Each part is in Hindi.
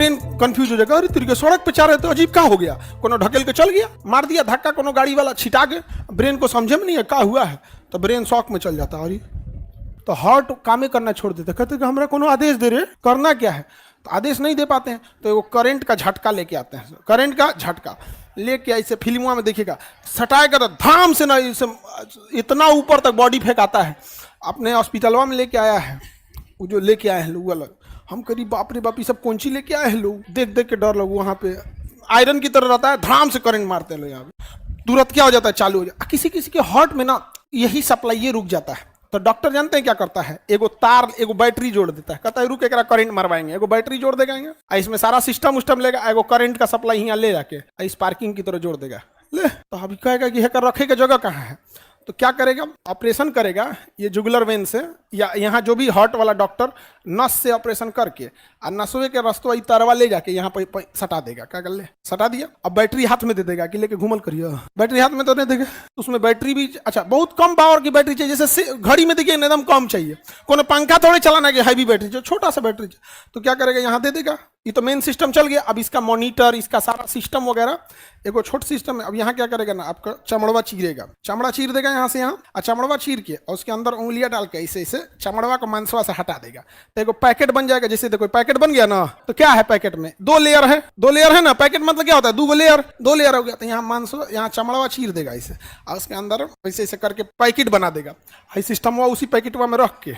ट्रेन कंफ्यूज हो जाएगा, अरे तरीके सड़क पे जा रहे तो अजीब का हो गया, कोनो ढकेल के चल गया, मार दिया धक्का, कोनो गाड़ी वाला छिटा के, ब्रेन को समझे में नहीं है क्या हुआ है, तो ब्रेन शॉक में चल जाता है। अरे तो हार्ट कामे करना छोड़ देते, कहते कि हमरा कोनो आदेश दे रहे, करना क्या है, तो आदेश नहीं दे पाते हैं, तो वो करंट का झटका लेके आते हैं, करंट का झटका लेके ऐसे फिल्मों में देखिएगा, सटाएगा तो धाम से ना इतना ऊपर तक बॉडी फेंकाता है। अपने हॉस्पिटलवा में लेके आया है, वो जो लेके आए हैं लोग अलग, हम करीब बाप रे बाप ये सब कौन सी लेके आए हैं लोग, देख देख के डर लोग, वहाँ पे आयरन की तरह रहता है, धाम से करंट मारते हैं लोग, यहाँ पे तुरंत क्या हो जाता है, चालू हो जाता है। किसी किसी के हार्ट में ना यही सप्लाई ये रुक जाता है, तो डॉक्टर जानते हैं क्या करता है, एगो तार एगो बैटरी जोड़ देता है, कहता है रुक एकरा करंट मरवाएंगे, एगो बैटरी जोड़ देगा, इसमें सारा सिस्टम उस्टम लेगा, एगो करंट का सप्लाई यहाँ ले जाके स्पार्किंग की तरह जोड़ देगा, ले तो अभी कहेगा कि हेकर रखे के जगह कहाँ है, तो क्या करेगा, ऑपरेशन करेगा ये जुगुलर वेन से, या यहाँ जो भी हार्ट वाला डॉक्टर नस से ऑपरेशन करके और नसवे के रस्तों ई तरवा ले जाके यहाँ पर सटा देगा, क्या कर ले सटा दिया, अब बैटरी हाथ में दे देगा कि लेके घूमल करिए, बैटरी हाथ में तो नहीं देगा, उसमें बैटरी भी अच्छा बहुत कम पावर की बैटरी चाहिए, जैसे घड़ी में देखिए एकदम कम चाहिए, कोनो पंखा थोड़े चलाना कि हैवी बैटरी, जो छोटा सा बैटरी, तो क्या करेगा यहाँ दे देगा, ये तो मेन सिस्टम चल गया, अब इसका मॉनिटर इसका सारा सिस्टम वगैरह एगो छोट सिस्टम है। अब यहाँ क्या करेगा ना, आपका चमड़वा चीरेगा, चमड़ा चीर देगा यहाँ से यहाँ, और चमड़वा चीर के और उसके अंदर उंगलियां डाल के ऐसे ऐसे चमड़वा को मांसवा से हटा देगा, तो एगो पैकेट बन जाएगा, जैसे देखो पैकेट बन गया ना, तो क्या है पैकेट में दो लेयर है ना, पैकेट मतलब क्या होता है, दो लेयर हो गया, तो यहाँ मांसवा यहाँ चमड़वा चीर देगा ऐसे, और उसके अंदर ऐसे ऐसे करके पैकेट बना देगा, हाई सिस्टम हुआ उसी पैकेटवा में रख के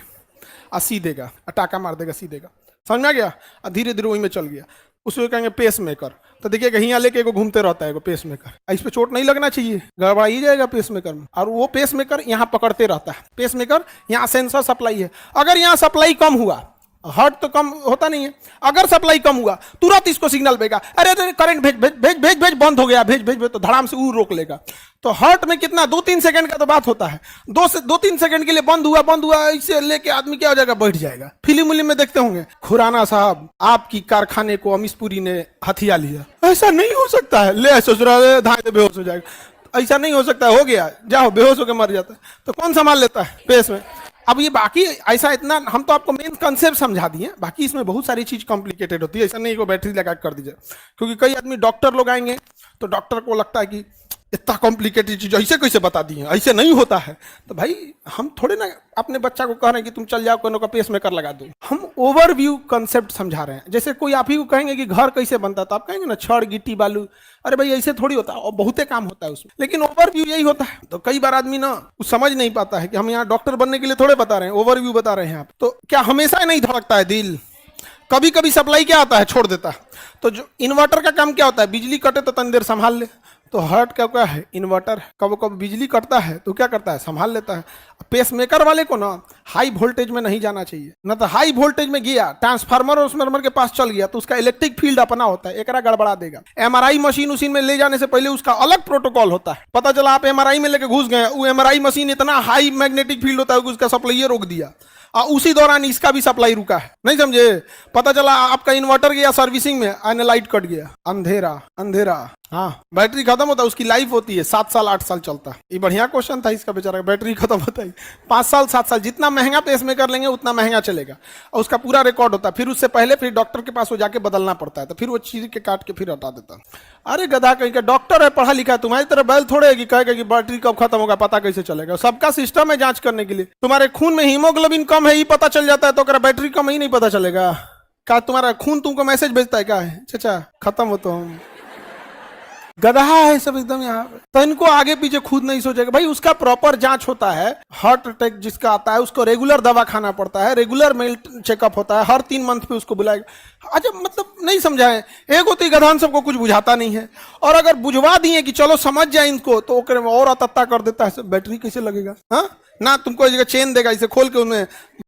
और सी देगा, टाका मार देगा, सी देगा, समझ में आ गया, और धीरे धीरे वही में चल गया, उसको कहेंगे पेस मेकर, तो देखिएगा यहाँ लेके एगो घूमते रहता है एगो पेस मेकर, इस पे चोट नहीं लगना चाहिए, गड़बड़ा ही जाएगा पेस मेकर में, और वो पेस मेकर यहाँ पकड़ते रहता है, पेस मेकर यहाँ सेंसर सप्लाई है, अगर यहाँ सप्लाई कम हुआ, हार्ट तो कम होता नहीं है, अगर सप्लाई कम हुआ तुरंत इसको सिग्नल देगा, अरे अरे करंट भेज भेज भेज भेज भेज बंद हो गया, भेज भेज भेज, तो धड़ाम से वो रोक लेगा। तो हार्ट में कितना 2-3 सेकंड का तो बात होता है, 2 से 3 सेकंड के लिए बंद हुआ इससे लेके आदमी क्या हो जाएगा, बैठ जाएगा। फिल्म उलिम में देखते होंगे, खुराना साहब आपकी कारखाने को अमीशपुरी ने हथिया लिया, ऐसा नहीं हो सकता है, ले सोच रहा है धाए बेहोश हो जाएगा, ऐसा नहीं हो सकता है, हो गया जाओ बेहोश होकर मर जाता है, तो कौन संभाल लेता है पेस में। अब ये बाकी ऐसा इतना हम तो आपको मेन कंसेप्ट समझा दिए, बाकी इसमें बहुत सारी चीज कॉम्प्लिकेटेड होती है, ऐसा नहीं को बैटरी लगा कर दीजिए, क्योंकि कई आदमी डॉक्टर लोग आएंगे तो डॉक्टर को लगता है कि इतना कॉम्प्लिकेटेड चीज ऐसे कैसे बता दिए, ऐसे नहीं होता है, तो भाई हम थोड़े ना अपने बच्चा को कह रहे हैं कि तुम चल जाओ कोनो का पेस मेकर लगा दो, हम ओवरव्यू कंसेप्ट समझा रहे हैं। जैसे कोई आप ही को कहेंगे कि घर कैसे बनता, तो आप कहेंगे ना छड़ गिट्टी बालू, अरे भाई ऐसे थोड़ी होता है, और बहुते काम होता है उसमें, लेकिन ओवरव्यू यही होता है। तो कई बार आदमी ना समझ नहीं पाता है कि हम यहाँ डॉक्टर बनने के लिए थोड़े बता रहे हैं, ओवरव्यू बता रहे हैं आप, तो क्या हमेशा नहीं धड़कता है दिल, कभी कभी सप्लाई क्या आता है छोड़ देता है। तो जो इन्वर्टर का काम क्या होता है, बिजली कटे तो तनी देर संभाल ले, तो हार्ट का क्या है, इन्वर्टर, कब कब बिजली कटता है तो क्या करता है, संभाल लेता है। पेस मेकर वाले को ना हाई वोल्टेज में नहीं जाना चाहिए, ना तो हाई वोल्टेज में गया ट्रांसफार्मर और के पास चल गया तो उसका इलेक्ट्रिक फील्ड अपना होता है, एकरा गड़बड़ा देगा। एमआरआई मशीन उसीन में ले जाने से पहले उसका अलग प्रोटोकॉल होता है, पता चला आप एमआरआई में लेके घुस गए, वो एमआरआई मशीन इतना हाई मैग्नेटिक फील्ड होता है कि उसका सप्लाई रोक दिया, और उसी दौरान इसका भी सप्लाई रुका है, नहीं समझे, पता चला आपका इन्वर्टर गया सर्विसिंग में, आने लाइट कट गया, अंधेरा अंधेरा, हाँ बैटरी खत्म होता है, उसकी लाइफ होती है 7 साल 8 साल चलता है। ये बढ़िया क्वेश्चन था इसका, बेचारा बैटरी खत्म होता है 5 साल 7 साल, जितना महंगा पेस मेकर लेंगे उतना महंगा चलेगा, और उसका पूरा रिकॉर्ड होता है, फिर उससे पहले फिर डॉक्टर के पास वो जाके बदलना पड़ता है, तो फिर वो चीज के काट के फिर हटा देता है। अरे गधा कहीं का डॉक्टर है, पढ़ा लिखा है, तुम्हारी तरह बैल थोड़े है कि कहेगा कि बैटरी कब खत्म होगा पता कैसे चलेगा, सबका सिस्टम है जांच करने के लिए। तुम्हारे खून में हीमोग्लोबिन कम है ये पता चल जाता है, तो बैटरी कम ही नहीं पता चलेगा, क्या तुम्हारा खून तुमको मैसेज भेजता है, क्या है चाचा खत्म हो, तो हम गधा है सब एकदम यहाँ पे, तो इनको आगे पीछे खुद नहीं सोचेगा भाई, उसका प्रॉपर जांच होता है, हार्ट अटैक जिसका आता है उसको रेगुलर दवा खाना पड़ता है, रेगुलर मेडिकल चेकअप होता है, हर 3 मंथ पे उसको बुलाएगा। अच्छा मतलब नहीं समझाए, एक होती गधान सबको कुछ बुझाता नहीं है, और अगर बुझवा दिए कि चलो समझ जाए इनको, तो और अतत्ता कर देता है, बैटरी कैसे लगेगा, हाँ ना तुमको एक जगह चेन देगा इसे खोल के उनमें